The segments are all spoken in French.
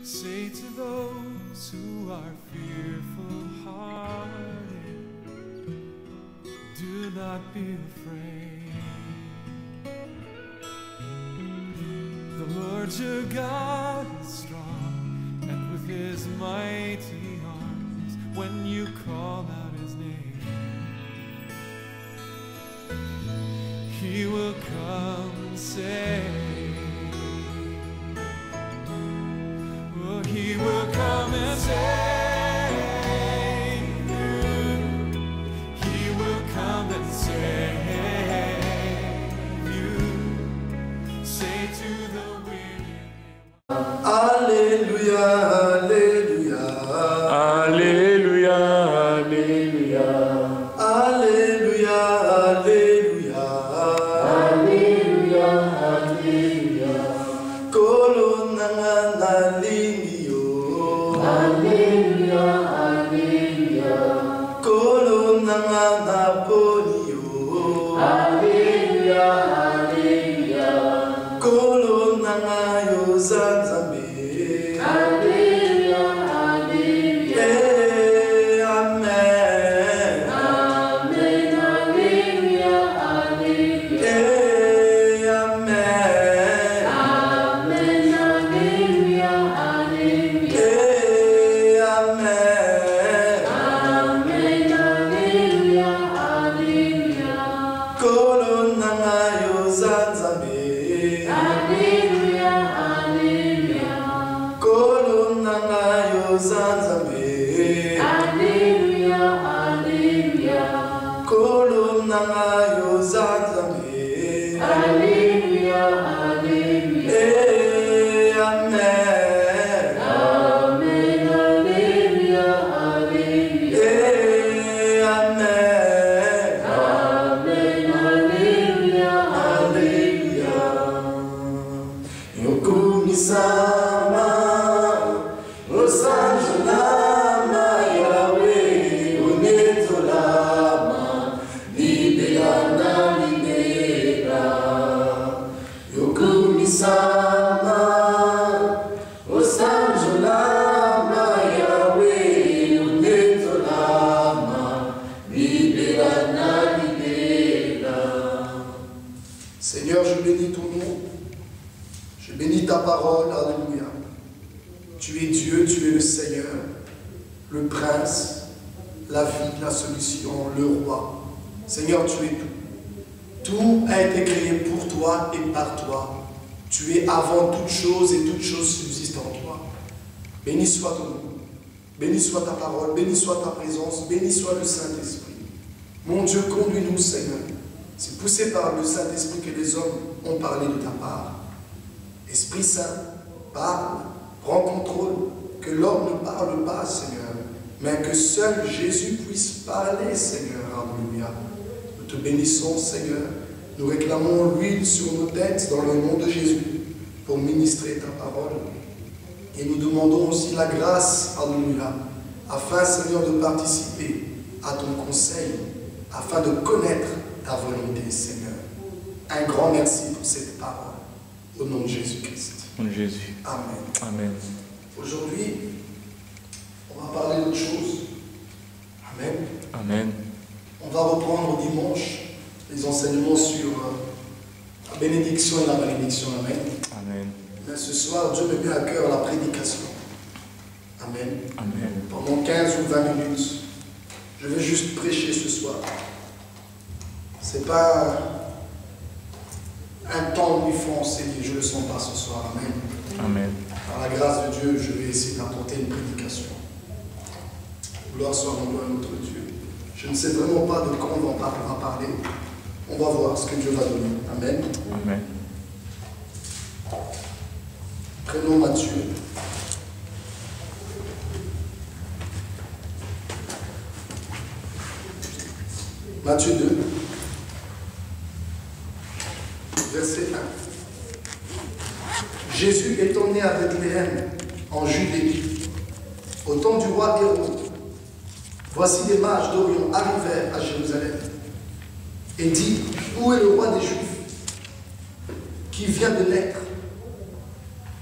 Say to those who are fearful hearted, do not be afraid. The Lord your God is strong, and with his mighty arms, when you call out his name, he will come save. Oh, he will come and save you. He will come and save you. Say to the weary, Alléluia, Alléluia. Alléluia, Alléluia. Alléluia, Alléluia. Alléluia, Alléluia. Kolonanga nalingio. Alléluia, Alléluia. Kolonanga napolio. Alléluia, Alléluia. Kolonanga yozanzambe. Alléluia, Alléluia. Amen. Amen, Alléluia, Alléluia. Amen. Amen, Alléluia, Alléluia. Amen. Amen, Alléluia, Alléluia. Kolonanga yozanzambe. Alléluia, Alléluia. Kolonanga yozanzambe. Alléluia, Alléluia. Kolonanga yozanzambe. Alléluia, Alléluia. Amen. Amen, Alléluia, Alléluia. Amen. Amen, Alléluia, Alléluia. Yokumisama, Osanjolama, Yahweh, Onetolama, Libelana, Libera. Yokumisama, Osanjolama, Yahweh, Onetolama, Libelana, Libera. Seigneur, je bénis ton nom. Je bénis ta parole, alléluia. Tu es Dieu, tu es le Seigneur, le Prince, la vie, la solution, le Roi. Seigneur, tu es tout. Tout a été créé pour toi et par toi. Tu es avant toute chose et toute chose subsiste en toi. Béni soit ton nom, béni soit ta parole, béni soit ta présence, béni soit le Saint-Esprit. Mon Dieu, conduis-nous, Seigneur. C'est poussé par le Saint-Esprit que les hommes ont parlé de ta part. Esprit Saint, parle, prends contrôle, que l'homme ne parle pas, Seigneur, mais que seul Jésus puisse parler, Seigneur. Alléluia. Nous te bénissons, Seigneur. Nous réclamons l'huile sur nos têtes dans le nom de Jésus pour ministrer ta parole. Et nous demandons aussi la grâce, alléluia, afin, Seigneur, de participer à ton conseil, afin de connaître ta volonté, Seigneur. Un grand merci pour cette parole. Au nom de Jésus-Christ. Au nom de Jésus. Amen. Amen. Aujourd'hui, on va parler d'autre chose. Amen. Amen. On va reprendre dimanche les enseignements sur la bénédiction et la malédiction. Amen. Amen. Mais ce soir, Dieu me met à cœur la prédication. Amen. Amen. Pendant 15 ou 20 minutes, je vais juste prêcher ce soir. C'est pas un temps où il faut enseigner, je ne le sens pas ce soir. Amen. Amen. Par la grâce de Dieu, je vais essayer d'apporter une prédication. Gloire soit rendue à notre Dieu. Je ne sais vraiment pas de quoi on va parler. On va voir ce que Dieu va donner. Amen. Amen. Prenons Matthieu. Matthieu 2. Verset 1. Jésus étant né à Bethléem, en Judée, au temps du roi Hérode, voici des mages d'Orient arrivèrent à Jérusalem et dit, où est le roi des Juifs qui vient de naître?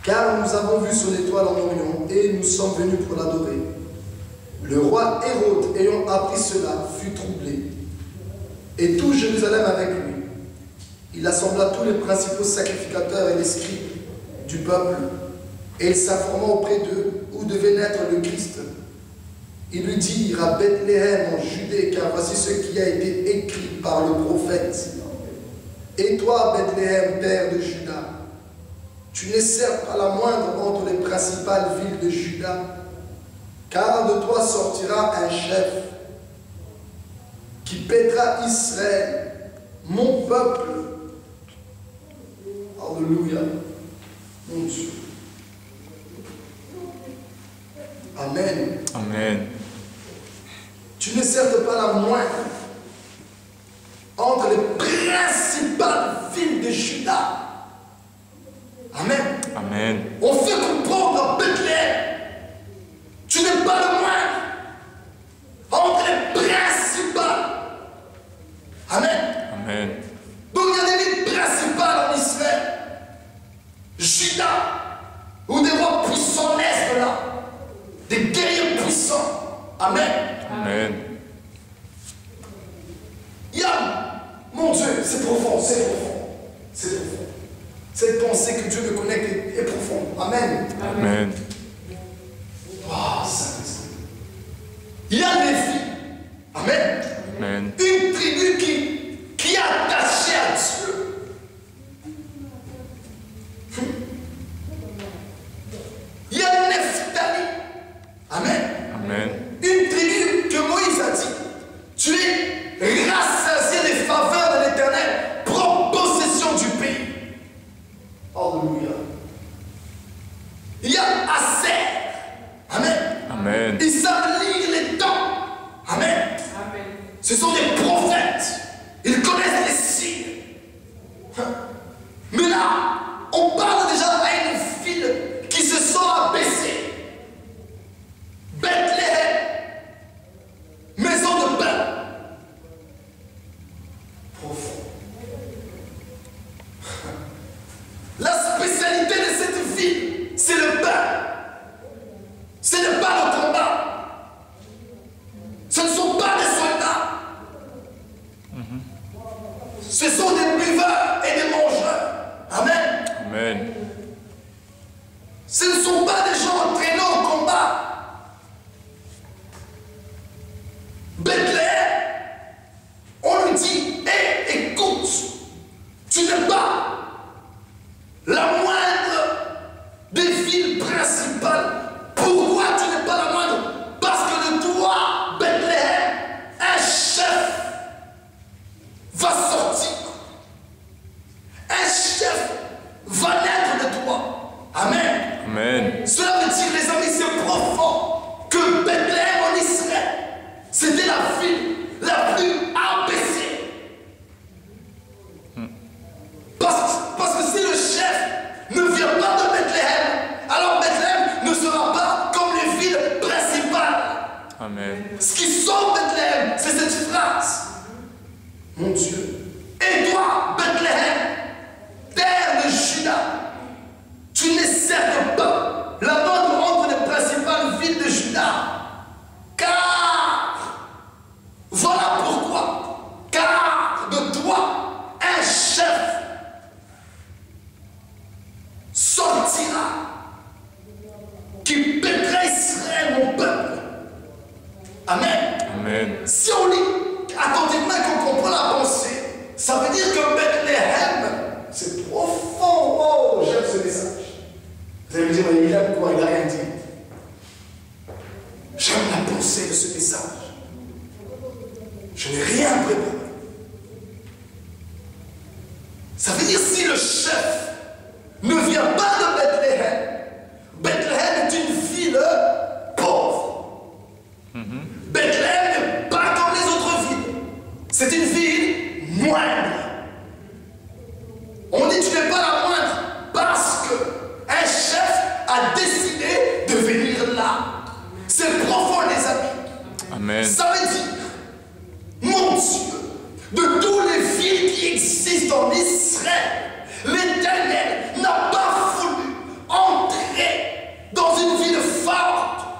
Car nous avons vu son étoile en Orient et nous sommes venus pour l'adorer. Le roi Hérode, ayant appris cela, fut troublé, et tout Jérusalem avec lui. Il assembla tous les principaux sacrificateurs et les scribes du peuple, et il s'informa auprès d'eux où devait naître le Christ. Ils lui dirent à Bethléem en Judée, car voici ce qui a été écrit par le prophète. Et toi, Bethléem, père de Juda, tu n'es certes pas la moindre entre les principales villes de Juda, car de toi sortira un chef qui paîtra Israël, mon peuple. Alléluia, mon Dieu. Amen. Amen. Tu n'es certes pas la moindre entre les principales villes de Juda. Amen. Amen. On fait comprendre à Bethléem, tu n'es pas le moindre entre les principales. Amen. Amen. Donc il y a des villes principales en Israël. Juda, où des rois puissants naissent de là. Des guerriers puissants. Amen. Amen. Il y a, mon Dieu, c'est profond, c'est profond. C'est profond. Cette pensée que Dieu me connecte est profonde. Amen. Amen. Oh, Saint-Esprit. Il y a Lévi. Amen. Amen. Une tribu qui est attachée à Dieu. Il y a Nephtali. Amen. Amen. Une tribu que Moïse a dit, tu es rassasié des faveurs de l'Éternel, prends possession du pays. Alléluia. Il y a Aser. Amen. Amen. Ils savent lire les temps. Amen. Amen. Ce sont des prophètes. Ils connaissent les signes. Mais là, on parle déjà à une ville qui se sent abaissée. Bethléem, maison de pain. Profond. La spécialité de cette ville, c'est le pain. Ce n'est pas le combat. Ce ne sont pas des soldats. Ce sont des buveurs et des mangeurs. Amen. Amen. Ce ne sont pas des gens entraînés au combat. Bethléem, on lui dit, hé, écoute, tu n'es pas la moindre des villes principales. Pourquoi tu n'es pas la moindre? Parce que de toi, Bethléem, un chef va sortir. Un chef va naître de toi. Amen. Amen. Cela veut dire, les amis, c'est profond, que Bethléem en Israël, c'était la ville la plus abaissée. Parce que si le chef ne vient pas de Bethléem, alors Bethléem ne sera pas comme les villes principales. Amen. Ce qui sauve Bethléem, c'est cette phrase. Mon Dieu. Et toi, Bethléem, terre de Juda, tu n'es certes pas la moindre entre les principales villes de Juda. Car, voilà pourquoi, car de toi, un chef sortira qui paîtra Israël, mon peuple. Amen. Amen. Si on lit attentivement et qu'on comprend la pensée, ça veut dire que Bethléem, c'est profond. Oh, j'aime ce message. Vous allez me dire, mais il aime quoi? Il n'a rien dit. J'aime la pensée de ce message. Je n'ai rien préparé. Ça veut dire si le chef ne vient pas de Bethléem, Bethléem est une ville pauvre. Bethléem n'est pas comme les autres villes. C'est une ville moindre. On dit tu n'es pas la moindre parce que un chef a décidé de venir là. C'est profond, les amis. Amen. Ça veut dire, mon Dieu, de toutes les villes qui existent en Israël, l'Éternel n'a pas voulu en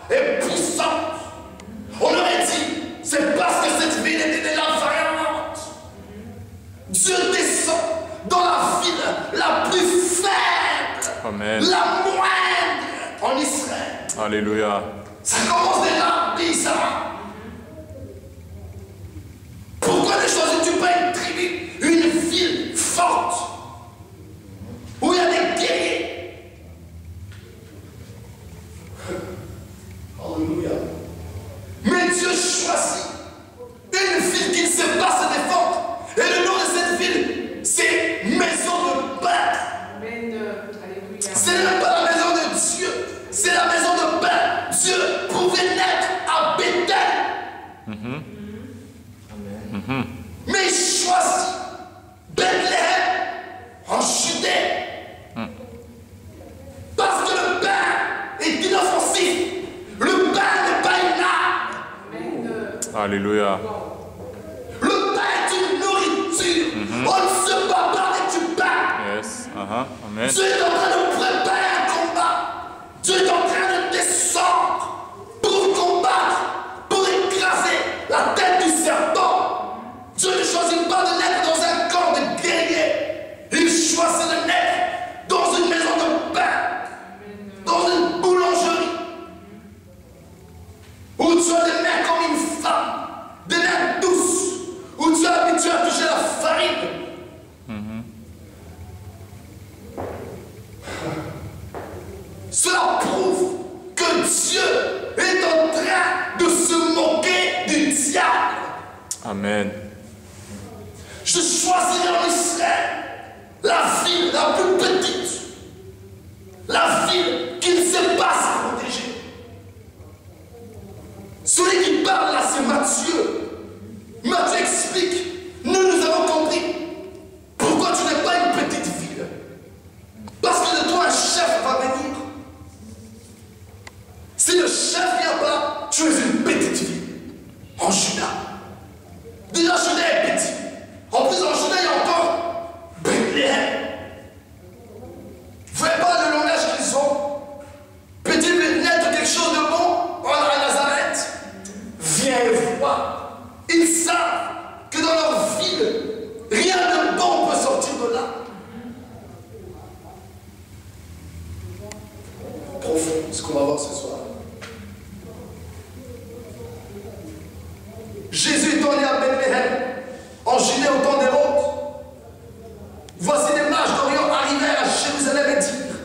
est puissante. On aurait dit, c'est parce que cette ville était déjà vaillante. Dieu descend dans la ville la plus faible, Amen. la moindre en Israël. Alléluia. Ça commence déjà bizarre. Pourquoi ne choisis-tu pas une tribu, une ville forte, où il y a des guerriers? Alléluia. Mais Dieu choisit une ville qui ne sait pas se défendre. Et le nom de cette ville, c'est maison de paix. Amen. Alléluia. C'est même pas la maison de Dieu, c'est la maison de paix. Dieu pouvait naître à Bethel. Mais il choisit Bethléem en Judée. Parce que le pain est inoffensif. Le pain n'est pas une arme. Alléluia. Le pain est une nourriture. On ne se bat pas avec du pain. Yes. Amen. Dieu est en train de préparer un combat. Dieu est en train de descendre pour combattre, pour écraser la tête du serpent. Dieu ne choisit pas de naître dans un camp de guerriers. Il choisit de naître dans une maison de pain, dans une boulangerie, où tu as des mains comme une femme, des mains douces, où tu es habitué à toucher la farine. Cela prouve que Dieu est en train de se moquer du diable. Amen. Je choisirai en Israël la ville la plus petite, la ville qui ne sait pas se protéger. Celui qui parle là, c'est Matthieu. Matthieu explique, nous avons compris pourquoi tu n'es pas une petite ville. Parce que de toi un chef va venir. Si le chef vient pas, tu es une petite ville en Juda. Déjà Juda est petit. En plus en Juda il y a encore Bethléem. Vous voyez pas le langage qu'ils ont? Peut-il naître quelque chose de bon en Nazareth? Viens et vois. Ils savent que dans leur ville, rien de bon peut sortir de là. Profond, ce qu'on va voir ce soir. Jésus est né à Bethléem, en Judée au temps d'Hérode. Voici des mages d'Orient arrivèrent à Jérusalem et dirent: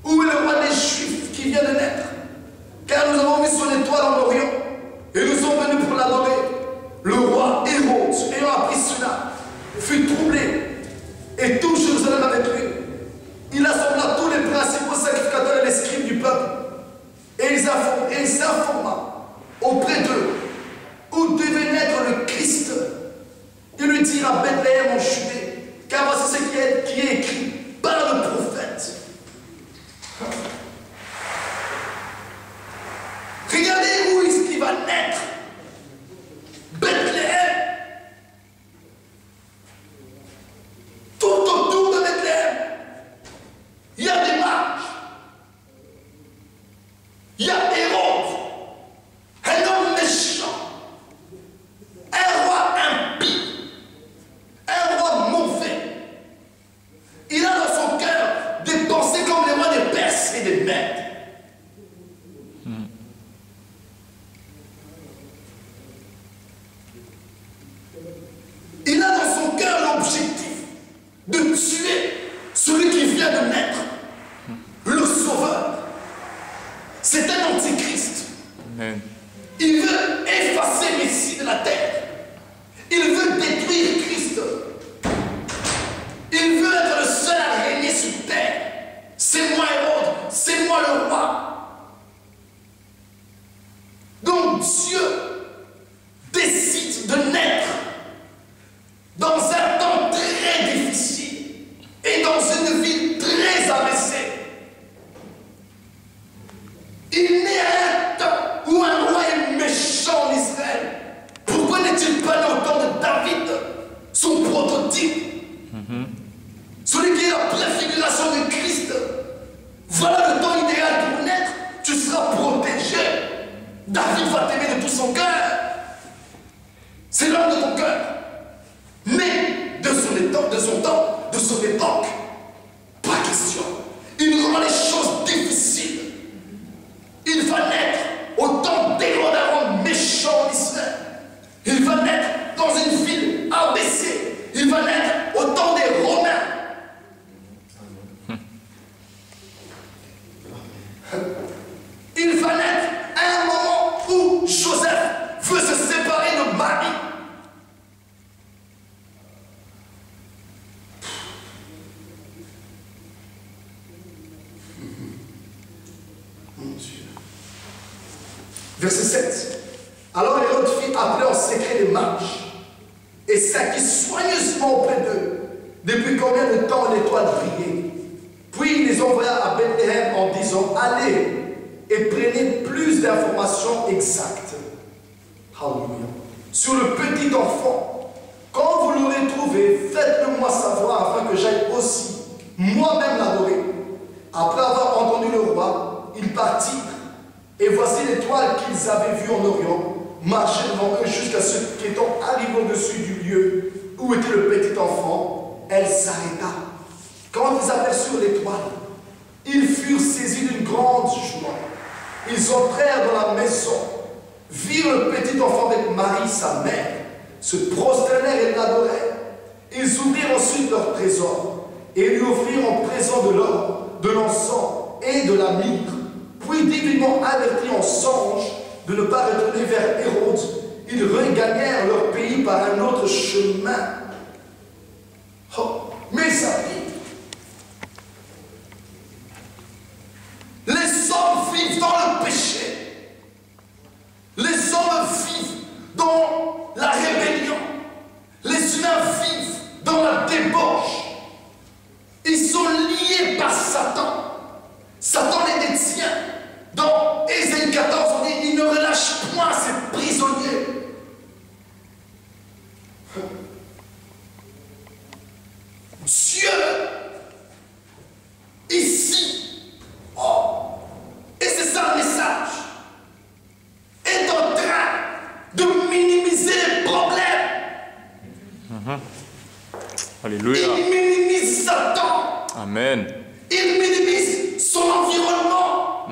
où est le roi des Juifs qui vient de naître? Car nous avons vu son étoile en Orient et nous sommes venus pour l'adorer. Le roi Hérode, ayant appris cela, fut troublé et tout Jérusalem avec lui. Il assembla tous les principaux sacrificateurs et les scribes du peuple et il s'informa auprès d'eux où devait naître le Christ. Ils lui dirent à Bethléem en Judée, car voici ce qui est écrit par le prophète. Regardez où est-ce qu'il va naître. Bethléem. Tout autour de Bethléem, il y a des mages. Il y a Hérode, un homme méchant, un roi impie, un roi mauvais. Il a dans son cœur des pensées comme les rois des Perses et des Mèdes. Il a dans son cœur l'objectif de tuer celui qui vient de naître, le Sauveur. C'est un antichrist. Amen. Il veut effacer Messie de la terre. Il veut détruire Christ. Il veut être le seul à régner sur terre. C'est moi Hérode, c'est moi le roi. Donc Dieu décide de naître dans un temps très difficile et dans une ville très abaissée. Il naît à un temps où un roi est méchant en Israël. Pourquoi Il va naître un moment où Joseph veut se séparer de Marie. Mon Dieu. Verset 7. Alors Hérode fit appeler en secret les mages et s'acquit soigneusement auprès d'eux depuis combien de temps l'étoile brillait. Puis il les envoya à Bethléem en disant: allez et prenez plus d'informations exactes. Alléluia. Sur le petit enfant. Quand vous l'aurez trouvé, faites-le moi savoir afin que j'aille aussi moi-même l'adorer. Après avoir entendu le roi, ils partirent. Et voici l'étoile qu'ils avaient vue en Orient marcher devant eux jusqu'à ce qu'étant arrivés au-dessus du lieu où était le petit enfant, elle s'arrêta. Quand ils aperçurent l'étoile, ils furent saisis d'une grande joie. Ils entrèrent dans la maison, virent le petit enfant avec Marie, sa mère, se prosternèrent et l'adorèrent. Ils ouvrirent ensuite leur trésor et lui offrirent en présent de l'or, de l'encens et de la myrrhe. Puis, divinement avertis en songe de ne pas retourner vers Hérode, ils regagnèrent leur pays par un autre chemin. Oh, mes amis, les hommes vivent dans le péché. Les hommes vivent dans la rébellion. Les humains vivent dans la débauche. Ils sont liés par Satan. Satan les détient. Dans Ésaïe 14, on dit: il ne relâche point ses prisonniers. Dieu, ici, oh, et c'est ça le message, est en train de minimiser les problèmes. Alléluia. Il minimise Satan. Amen. Il minimise son environnement.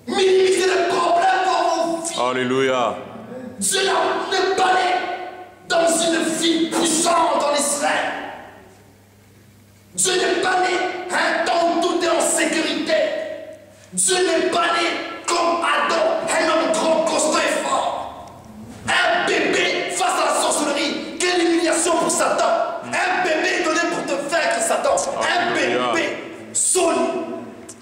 Minimiser les problèmes dans vos vies. Alléluia. Dieu n'est pas né dans une ville puissante en Israël. Dieu n'est pas né un temps où tout est en sécurité. Dieu n'est pas né comme Adam, un homme grand, costaud et fort. Un bébé face à la sorcellerie. Quelle humiliation pour Satan. Un bébé donné pour te vaincre, Satan. Un bébé solide.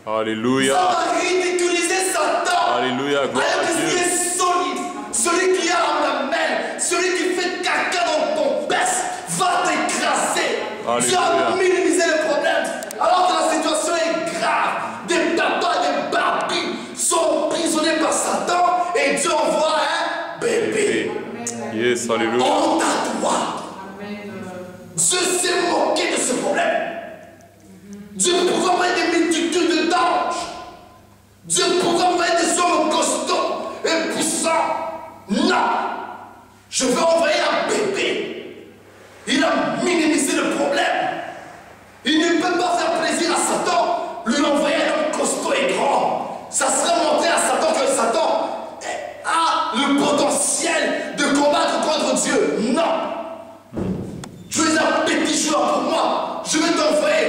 Alléluia. Ça va ridiculiser Satan. Alléluia. Gloire Alors à que Dieu. celui est solide, celui qui a la main, celui qui fait caca dans ton peste, va t'écraser. Alléluia. Tu as minimisé le problème. Alors que la situation est grave. Des papas, des babis sont emprisonnés par Satan et Dieu envoie un bébé. Yes, alléluia. En ta toi. Dieu s'est moqué de ce problème. Dieu pourrait envoyer des multitudes d'anges. Dieu pourrait envoyer des hommes costauds et puissants. Non. Je veux envoyer un bébé. Il a minimisé le problème. Il ne peut pas faire plaisir à Satan, lui envoyer un homme costaud et grand. Ça serait montrer à Satan que Satan a le potentiel de combattre contre Dieu. Non. Tu es un petit joueur pour moi. Je vais t'envoyer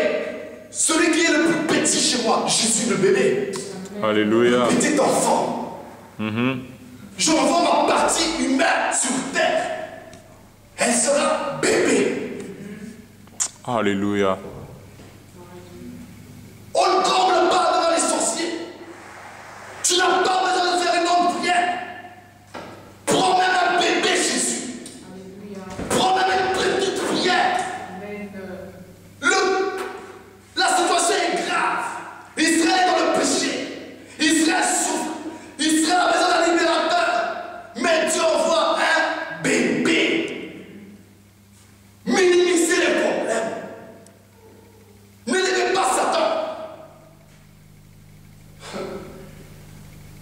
celui qui est le plus petit chez moi. Jésus le bébé. Alléluia. Le petit enfant. J'envoie ma partie humaine sur terre. Elle sera bébé. Alléluia. On ne tremble pas devant les sorciers. Tu n'as pas besoin de faire une longue prière. Prends même un bébé, Jésus. Prends même une petite prière. La situation est grave. Israël est dans le péché. Israël souffre. Israël a besoin d'un libérateur. Mais Dieu envoie un bébé. Minimisez les problèmes. Ne l'aimez pas Satan.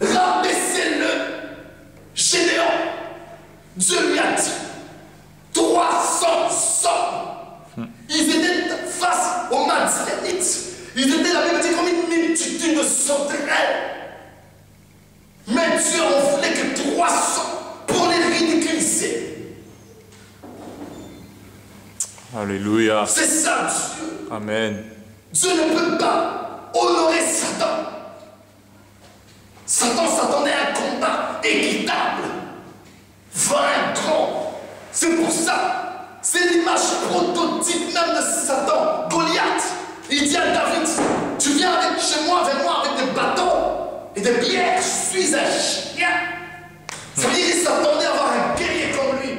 Rabaissez-le. Gédéon. Dieu lui a dit 300 hommes. Ils étaient face aux Madianites. Ils étaient, la Bible dit, comme une multitude de sauterelles. Mais Dieu en voulait que 300 pour les ridiculiser. Alléluia. C'est ça Dieu. Amen. Dieu ne peut pas honorer Satan Satan s'attendait à un combat équitable, vaincant. C'est pour ça, c'est l'image prototype même de Satan, Goliath. Il dit à David, tu viens chez moi, vers moi avec des bâtons et des pierres, je suis un chien. Ça veut dire qu'il s'attendait à avoir un guerrier comme lui.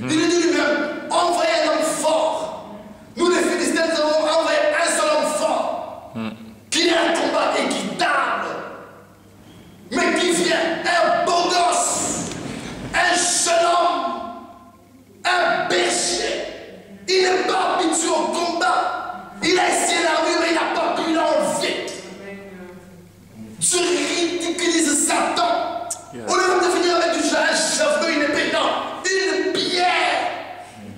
Il lui dit lui-même, envoyez un homme fort. Nous les Philistins, nous avons envoyé un seul homme fort. Qu'il y ait un combat équitable. Mais qui vient, un beau gosse, un jeune homme, un berger. Il n'est pas habitué au combat. Il a essayé l'armure mais il n'a pas pu l'enlever. Dieu ridiculise Satan. Au lieu de finir avec du javelot, une épée, non, une pierre,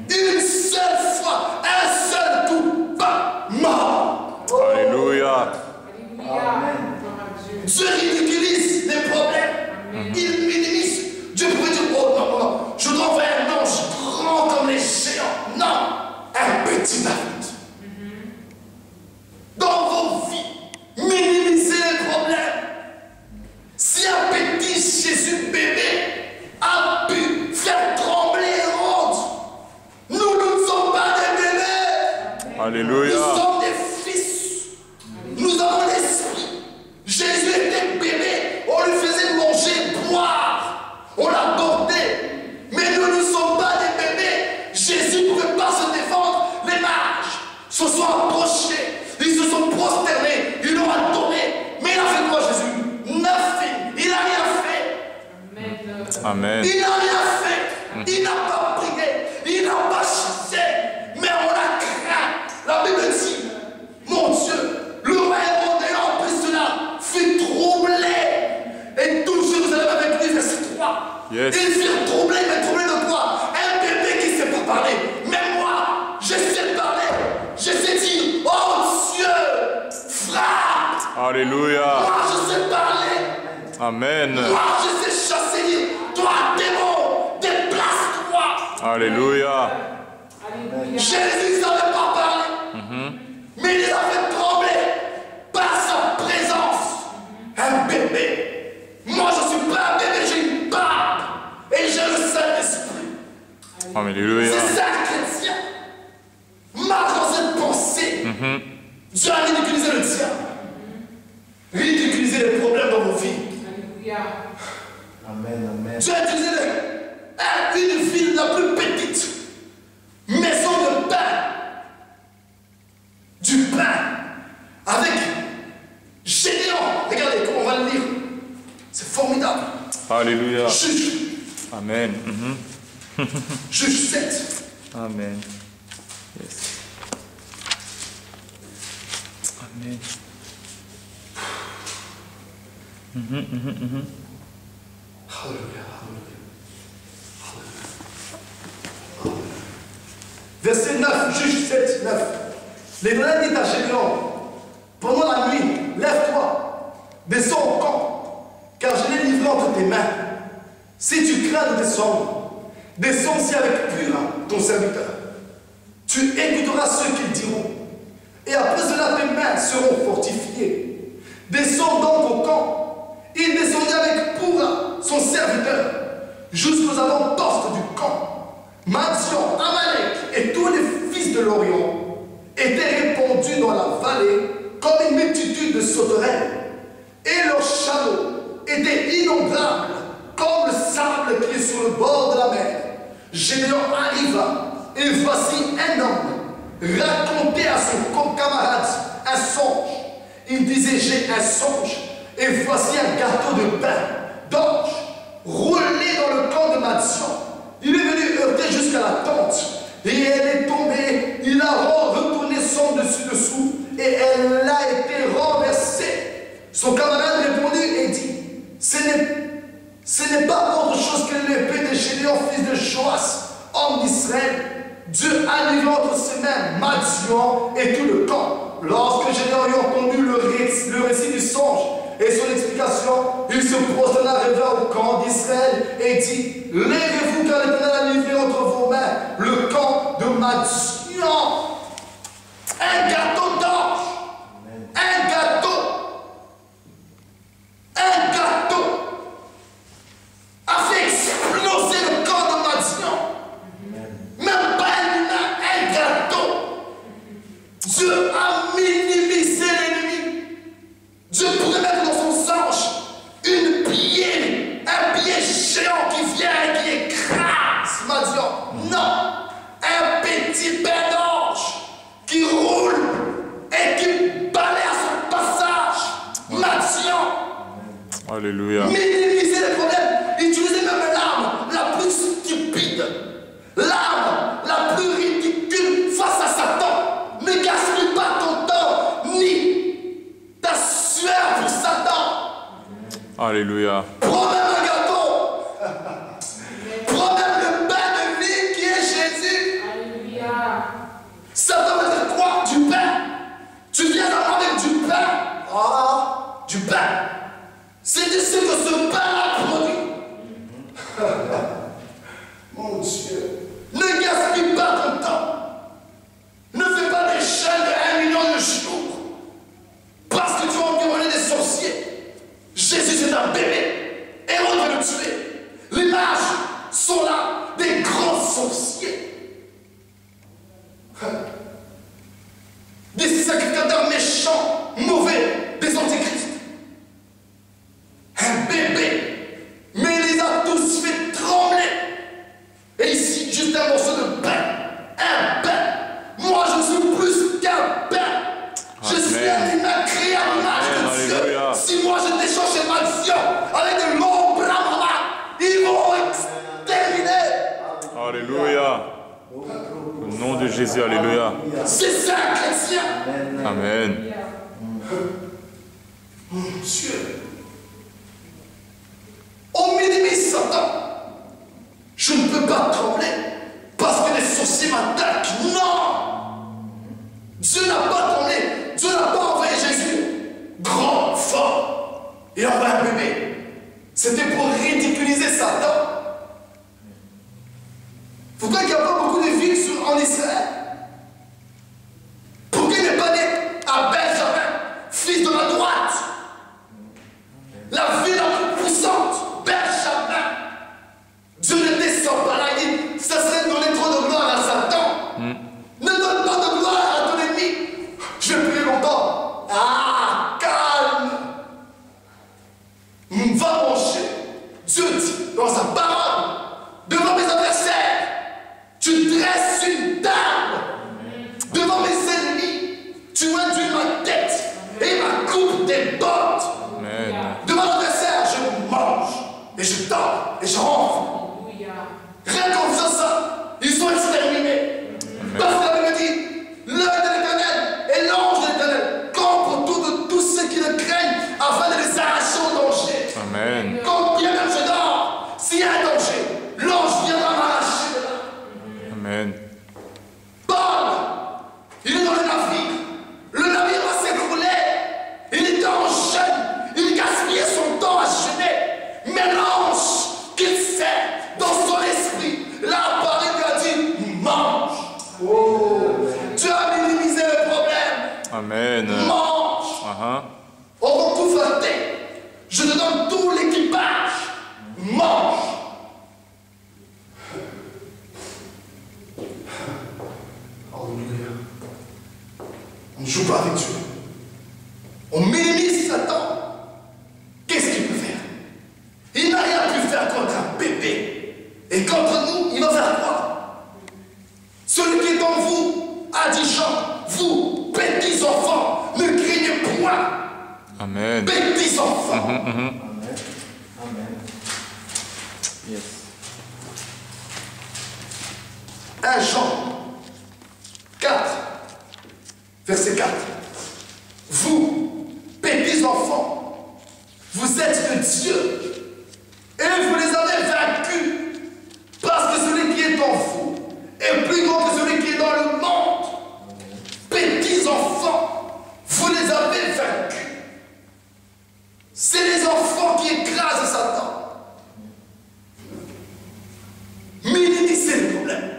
une seule fois, un seul coup, pas mort. Alléluia. Dieu ridiculise les problèmes. Il minimise. Dieu pourrait dire, oh non, non, je dois envoyer un ange grand comme les géants. Non, un petit David. Dans vos vies, minimisez les problèmes. Si un petit Jésus bébé a pu faire trembler Hérode, nous ne sommes pas des bébés. Alléluia. Nous sommes des fils. Nous avons l'esprit. Jésus était bébé. On lui faisait manger, boire. On l'a porté. Mais nous ne sommes pas des bébés. Jésus ne pouvait pas se défendre. Les mages se sont approchés. Ils se sont prosternés. Ils l'ont adoré. Mais il a fait quoi, Jésus? Nothing. Il n'a rien fait. Amen. Il n'a rien fait. Il n'a pas prié. Il n'a pas chassé. Mais on a craint. La Bible dit, mon Dieu, le roi Hérode ayant appris cela, fut troublé. Et tout Jérusalem avec lui, verset 3. Yes. Ils furent troublés, mais troublés de quoi? Un bébé qui ne sait pas parler. Mais moi, je sais parler. Je sais dire, oh Dieu, frappe. Alléluia. Moi, je sais parler. Amen. Moi, je sais chasser. Toi, démon, déplace-toi. Alléluia. Jésus ne savait pas parler. Mais il les a fait trembler par sa présence. Un bébé. Moi, je ne suis pas un bébé, j'ai une barbe. Et j'ai le Saint-Esprit. Alléluia. C'est ça, chrétien. Marche dans cette pensée. Dieu a ridiculisé le diable. Ridiculisé les problèmes dans vos vies. Amen, amen. Dieu a utilisé une ville la plus petite. Maison de pain. Du pain. Avec Gédéon. Regardez comment on va le lire. C'est formidable. Alléluia. Juge. Amen. Juge 7. Amen. Yes. Amen. Alléluia. Verset 9, Juge 7, 9. L'Éternel dit à Gédéon, pendant la nuit, lève-toi, descends au camp, car je l'ai livré entre tes mains. Si tu crains de descendre, descends aussi avec Pura, ton serviteur. Tu écouteras ce qu'ils diront, et après cela tes mains seront fortifiées. Descends donc au camp. Il descendit avec Pura, son serviteur, jusqu'aux avant-postes du camp. Madian, Amalek et tous les fils de l'Orient étaient répandus dans la vallée comme une multitude de sauterelles, et leurs chameaux étaient innombrables comme le sable qui est sur le bord de la mer. Gédéon arriva, et voici un homme racontait à son camarade un songe. Il disait, j'ai un songe, et voici un gâteau de pain d'orge roulé dans le camp de Madian. Il est venu heurter jusqu'à la tente, et elle est tombée. Il a retourné son dessus-dessous, et elle a été renversée. Son camarade répondit et dit, ce n'est pas autre chose que l'épée de Gédéon, fils de Joas, homme d'Israël. Dieu a livré entre ses mains Madian et tout le camp. Lorsque Gédéon eut entendu le récit du songe et son explication, il se prosterna rêva au camp d'Israël et dit, lèvez-vous car l'Éternel a livré entre vos mains le camp de Madian. Un gâteau d'orge. Un gâteau. Un gâteau. Alléluia. Minimiser les problèmes. Utiliser même l'arme la plus stupide. L'arme la plus ridicule face à Satan. Ne gaspille pas ton temps ni ta sueur pour Satan. Alléluia. Prends même un gâteau. Prends même le pain de vie qui est Jésus. Alléluia. Satan veut dire quoi? Du pain. Tu viens d'avoir avec du pain. Ah, du pain. C'est de ce que ce pain-là produit. Mon Dieu. Ne gaspille pas ton temps. Ne fais pas des chaînes de 1 million de jours. Parce que tu as environné des sorciers. Jésus c'est un bébé. Hérode va le tuer. Les mages sont là. Des grands sorciers. Des sacrificateurs méchants, mauvais, des antéchrists. Un bébé, mais il les a tous fait trembler. Et ici, juste un morceau de pain. Un pain. Moi, je suis plus qu'un pain. Je suis un humain créé à l'image de Dieu. Alléluia. Si moi je déchange ces malditions avec de longs bras, ils vont exterminer. Alléluia. Au nom de Jésus, alléluia. C'est ça, un chrétien. Amen. Mon Dieu. On minimise Satan. Je ne peux pas trembler parce que les sorciers m'attaquent. Non. Dieu n'a pas tremblé. Dieu n'a pas envoyé Jésus. Grand, fort. Il a envoyé un bébé. C'était pour ridiculiser Satan. Pourquoi il n'y a pas beaucoup de villes en Israël? Pourquoi il n'est pas né à Benjamin, fils de la droite? La ville la plus puissante, Benjamin. Dieu ne descend pas là, il dit, ça serait donner trop de gloire à Satan. Ne donne pas de gloire à ton ennemi. Je vais prier longtemps. Ah, calme. Va manger. Dieu dit dans sa parole, devant mes adversaires, tu dresses une table. Devant mes ennemis, tu induis ma tête et ma coupe des bottes. Amen. Devant l'adversaire, je mange et je dors et je rentre. Alléluia. Rien qu'en faisant ça, ils sont exterminés. Parce que la Bible dit, l'œil de l'Éternel et l'ange de l'Éternel campent autour de tous ceux qui le craignent afin de les arracher au danger. Amen. Quand bien même je dors, s'il y a un danger, l'ange viendra m'arracher de là. Amen. Paul, il est dans le navire. Le navire va s'écrouler. Il était en jeûne. Il gaspillait son temps à jeûner. Mais l'ange qu'il sert dans son esprit, là, apparu, lui a dit, mange. Oh. Tu as minimisé le problème. Amen. Mange. Uh-huh. On va tout flatter. Je te donne tout l'équipage. Mange. Alléluia. On ne joue pas avec Dieu. On minimise Satan. Qu'est-ce qu'il peut faire? Il n'a rien pu faire contre un bébé. Et contre nous, il va faire quoi? Celui qui est en vous a dit Jean, vous, petits enfants, ne craignez point. Amen. Petits enfants. Amen. Yes. 1 Jean 4, verset 4. Vous, petits enfants, vous êtes de Dieu et vous les avez vaincus parce que celui qui est en vous est plus grand que celui qui est dans le monde. Petits enfants, vous les avez vaincus. C'est les enfants qui écrasent Satan. Minimiser le problème.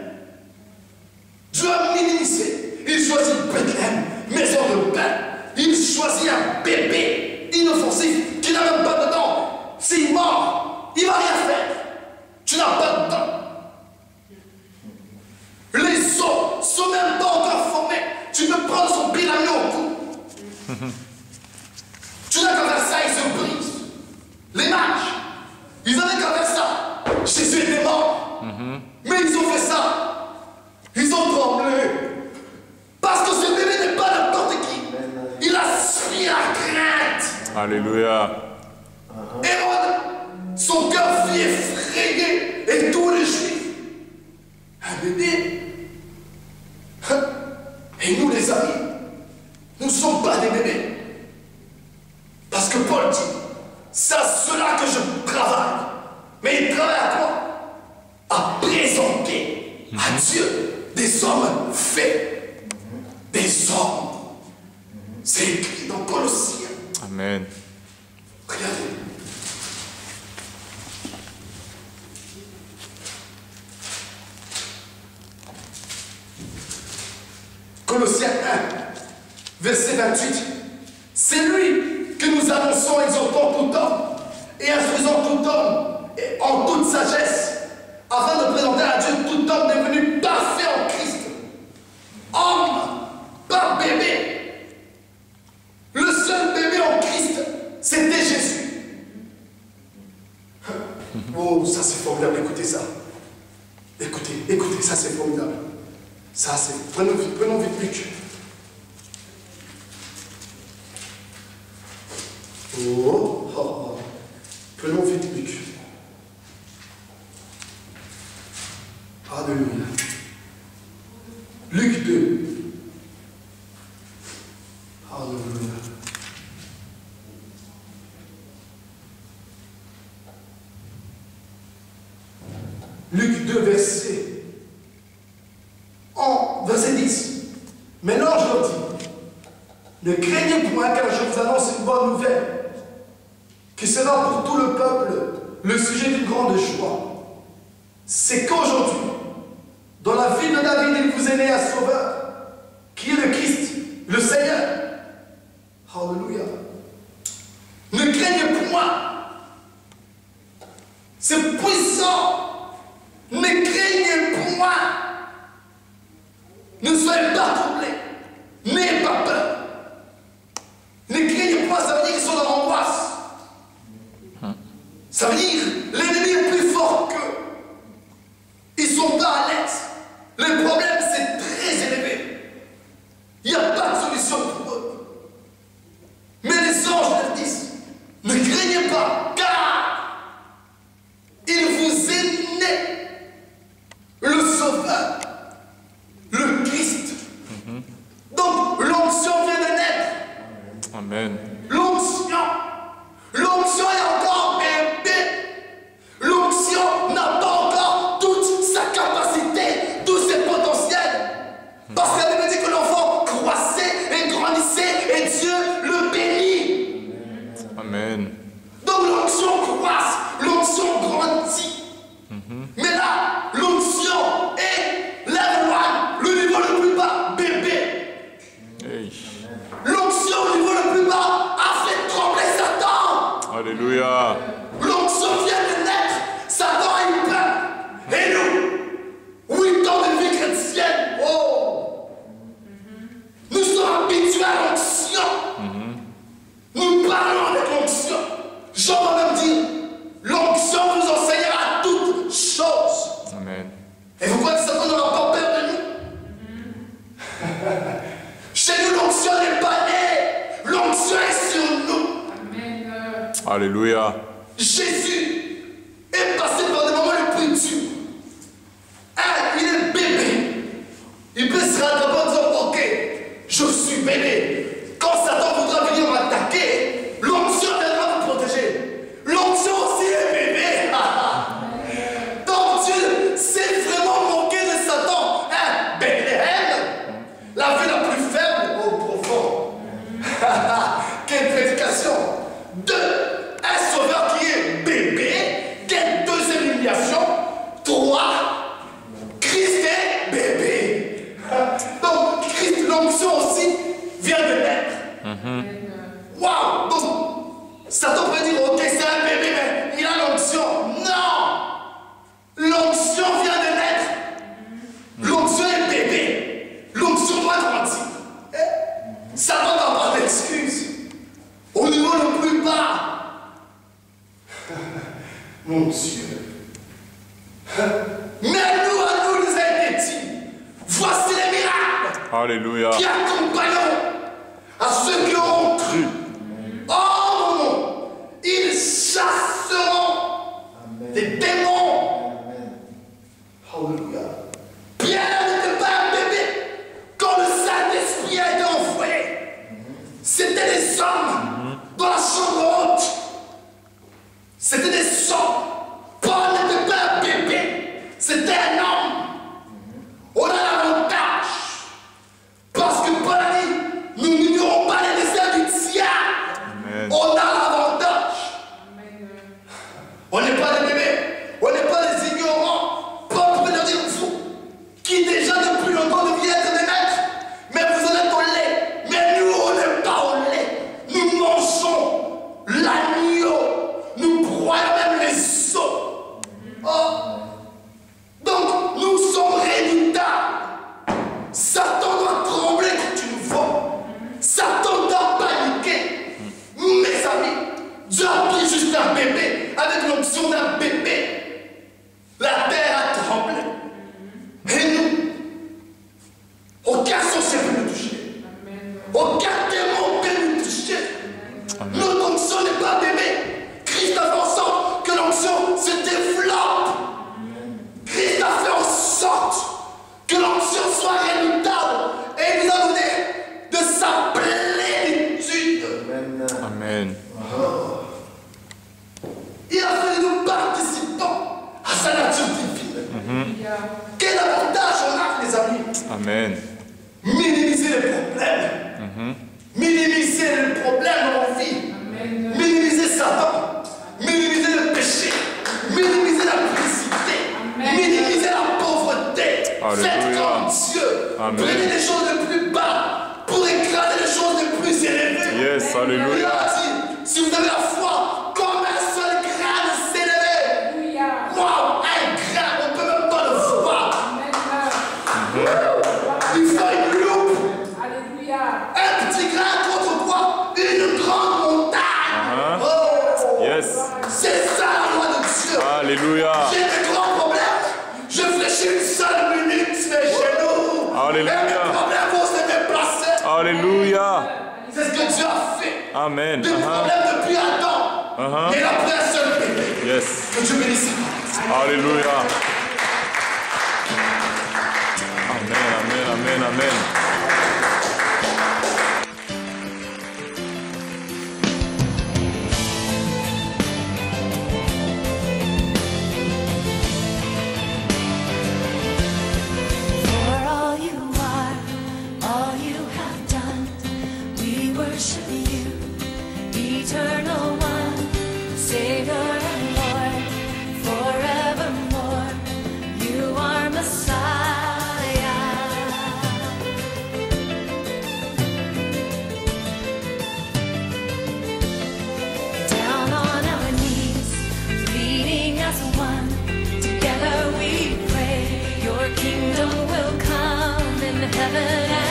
Dieu a minimisé. Il choisit Bethléem, maison de pain. Il choisit un bébé inoffensif qui n'a même pas de dents. S'il mord, il ne va rien faire. Tu n'as pas de dents. Les os sont même pas encore formés. Tu peux prendre son pied l'amener au cou. Tu n'as qu'à faire ça, ils se brisent. Les mages, ils avaient qu'à faire ça. Jésus était mort. Mais ils ont fait ça. Ils ont tremblé. Parce que ce bébé n'est pas n'importe qui. Il a suivi la crainte. Alléluia. Et pu effrayer et tous les Juifs. Un bébé. Et nous les amis, nous ne sommes pas des bébés. Parce que Paul dit, c'est à cela que je travaille. Mais il travaille à quoi? À présenter à Dieu des hommes faits. Des hommes. C'est écrit dans Colossiens. Amen. Regardez. Colossiens 1, verset 28. C'est lui que nous annonçons, exhortant tout homme et instruisant tout homme et en toute sagesse, afin de présenter à Dieu tout homme devenu parfait en Christ. Homme, pas bébé. Le seul bébé en Christ, c'était Jésus. Oh, ça c'est formidable, écoutez ça. Écoutez, ça c'est formidable. Ça c'est... Prenons vite Luc. Oh. Prenons vite Luc. Alléluia. Luc 2. Alléluia. Luc 2, verset 10. Maintenant je leur dis, ne craignez point car je vous annonce une bonne nouvelle, qui sera pour tout le peuple le sujet d'une grande joie. C'est qu'aujourd'hui, dans la ville de David, il vous est né un sauveur, qui est le Christ, le Seigneur. Alléluia. Ne craignez point. C'est puissant. Ne craignez point. Ne soyez pas troublés. N'ayez pas peur. Ne craignez pas, ça veut dire qu'ils sont dans l'angoisse. Ça veut dire l'ennemi est plus fort qu'eux. Ils ne sont pas à l'aise. Le problème, c'est très élevé. Il n'y a pas de solution pour eux. Mais les anges leur disent, ne craignez pas, car il vous est né le Sauveur, le Christ. Donc, l'onction vient de naître. Amen. L'onction est encore bébé. L'onction n'a pas encore toute sa capacité, tous ses potentiels. Parce que la Bible dit que l'enfant croissait et grandissait et Dieu le bénit. Amen. Donc l'onction croisse, l'onction grandit. Mais là, l'onction est level 1, le niveau le plus bas, bébé. Hey. L'onction au niveau le plus bas a fait trembler Satan. Alléluia. L'onction vient de naître, Satan a eu peur. Et nous, 8 ans de vie chrétienne, oh, nous sommes habitués à l'onction. Nous parlons avec l'onction. Jean va même dire, l'onction nous enseignera toutes choses. Amen. Et vous croyez que Satan n'aura pas peur de nous? Chez nous, l'onction n'est pas née. L'onction est sur nous. Amen. Alléluia. Jésus est passé par des moments les plus durs. Il est bébé. Il peut se rattraper en disant, ok, je suis bébé. Quand Satan voudra venir m'attaquer, l'onction viendra me protéger. L'onction aussi est bébé. Donc Dieu s'est vraiment moqué de Satan. Bethléem, la ville la plus faible, au profond. Quelle prédication. 2. Un sauveur qui est bébé. Quelle deuxième humiliation. 3. Christ est bébé. Donc Christ, l'onction aussi, vient de naître. Waouh. Donc Satan peut dire, ok, c'est un bébé, mais il a l'onction. Non. L'onction vient de naître. L'onction est bébé. L'onction doit grandir. Satan n'a pas d'excuse. Au niveau le plus bas. Mon Dieu. Mais à nous nous a été dit. Voici les miracles Alléluia. qui accompagneront à ceux qui auront cru. Oh mon nom, ils chasseront des On n'est pas des bébés. On n'est pas des ignorants. Paul pouvait leur dire, vous, qui déjà depuis longtemps deviez être des maîtres, mais vous en êtes au lait. Mais nous, on n'est pas au lait. Nous mangeons l'agneau. Nous broyons même les os. Oh. Donc, nous sommes redoutables. Satan doit trembler quand tu nous vois. Satan doit paniquer. Mes amis, Dieu a pris juste un bébé, avec l'onction d'un bébé. La terre a tremblé. Et nous, aucun sorcier peut nous toucher. Aucun démon peut nous toucher. Notre onction n'est pas bébé. Christ a fait en sorte que l'onction se développe. Christ a fait en sorte que l'onction soit redoutable. Et il nous a donné de sa plénitude. Amen. Il a fait de nous participants à sa nature divine. Quel avantage on a, les amis? Amen. Minimiser les problèmes. Minimiser les problèmes dans la vie. Minimiser Satan. Minimiser le péché. Minimiser la publicité. Minimiser la pauvreté. Alléluia. Faites comme Dieu. Amen. Prenez les choses les plus bas pour écraser les choses les plus élevées. Yes, alléluia. Il a dit, si vous avez la foi, comme un seul grain de s'élever. Waouh, un grain, on ne peut même pas le voir. Il faut une loupe. Un petit grain contre quoi? Une grande montagne. Oh. Yes. C'est ça la loi de Dieu. Alléluia. J'ai des grands problèmes. Je fléchis une seule minute mes genoux. Alléluia. Et mes problèmes vont se déplacer. Alléluia. C'est ce que Dieu a fait. Amen. Des problèmes depuis Adam. Mais il a pris un seul bébé. Yes. Que Dieu bénisse. Alléluia. Amen, amen, amen, amen. For all you are, all you have done, we worship you, eternal one, Savior and Lord, forevermore. You are Messiah. Down on our knees, pleading as one, together we pray, your kingdom will come in heaven.